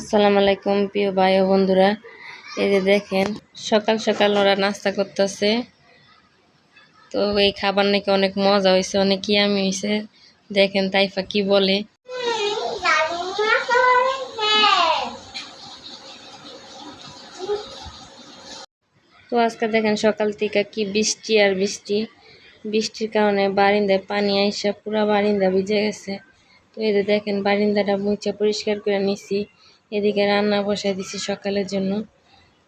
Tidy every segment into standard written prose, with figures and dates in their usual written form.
আসসালামু আলাইকুম প্রিয় ভাই ও বন্ধুরা। এই যে দেখেন সকাল সকাল ওরা নাস্তা করতেছে। তো এই খাবার নাকি অনেক মজা হয়েছে, অনেক ইয়ামি হয়েছে। দেখেন তাইফা কি বলে। তো আজকে দেখেন সকাল থেকে কি বৃষ্টি আর বৃষ্টি, বৃষ্টির কারণে বারিন্দায় পানি আইসা পুরা বারিন্দা ভিজে গেছে। তো এই যে দেখেন বারিন্দাটা মুছে পরিষ্কার করে নিছি। এদিকে রান্না বসাই দিছি সকালের জন্য।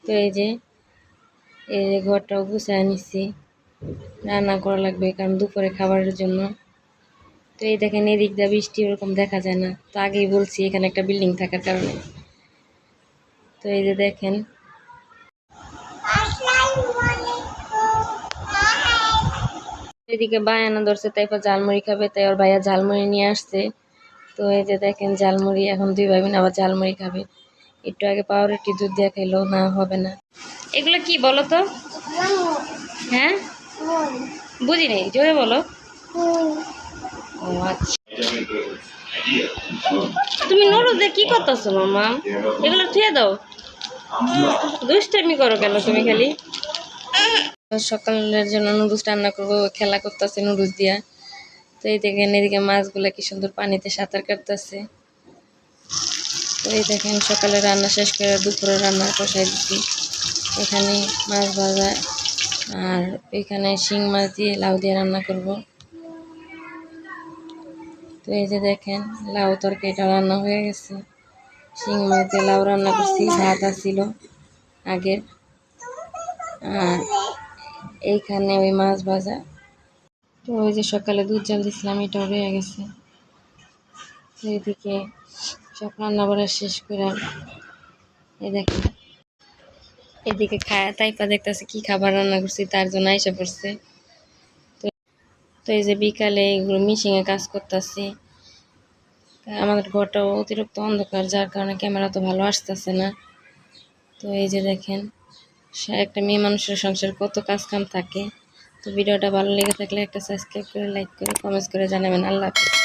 তো এই যে ঘরটাও গুছায় নিছি, রান্না করা লাগবে কারণ দুপুরে খাবারের জন্য। তো এই দেখেন এদিক দিয়ে বৃষ্টি ওরকম দেখা যায় না, তো আগেই বলছি এখানে একটা বিল্ডিং থাকার কারণে। তো এই যে দেখেন এদিকে বায়ানা ধরছে, তাইপর ঝালমুড়ি খাবে, তাই ওর ভাইয়া ঝালমুড়ি নিয়ে আসছে। তো এই যে দেখেন ঝালমুড়ি, এখন দুই ভাই বোন আবার ঝালমুড়ি খাবে। একটু আগে পাউরুটি দুধ দিয়ে খাইলো, না হবে না। এগুলো কি বলো তো? হ্যাঁ বুঝি নেই, জোরে বলো। ও আচ্ছা, তুমি নুডলস কি করতেছো মামা? এগুলো থুয়ে দাও, দুষ্টামি করো কেন তুমি খালি? সকালের জন্য নুডলস রান্না করবো, খেলা করতেছে নুডলস দিয়া। তো এই দেখেন এদিকে মাছগুলো কি সুন্দর পানিতে সাঁতার কাটতেছে। তো এই দেখেন সকালে রান্না শেষ করে দুপুরে রান্না কষাই দিচ্ছি। এখানে মাছ ভাজা আর এখানে শিং মাছ দিয়ে লাউ দিয়ে রান্না করব। তো এই যে দেখেন লাউ তরকারিটা রান্না হয়ে গেছে, শিং মাছ দিয়ে লাউ রান্না করছি, ভাত আসছিল আগের, আর এইখানে ওই মাছ ভাজা। তো ওই যে সকালে দুধ জাল দিছিলাম, এটাও রয়ে গেছে। তো এদিকে সব রান্না বান্না শেষ করে এই দেখেন এদিকে খায় তাইপা দেখতেছে কি খাবার রান্না করছি, তার জন্য আইসা পড়ছে। তো এই যে বিকালে এগুলো মিশিংয়ে কাজ করতেছি। আমাদের ঘরটাও অতিরিক্ত অন্ধকার, যার কারণে ক্যামেরা তো ভালো আসতেছে না। তো এই যে দেখেন একটা মেয়ে মানুষের সংসার কত কাজ কাম থাকে। তো ভিডিওটা ভালো লেগে থাকলে একটা সাবস্ক্রাইব করে, লাইক করে, কমেন্টস করে জানাবেন। আল্লাহ হাফেজ।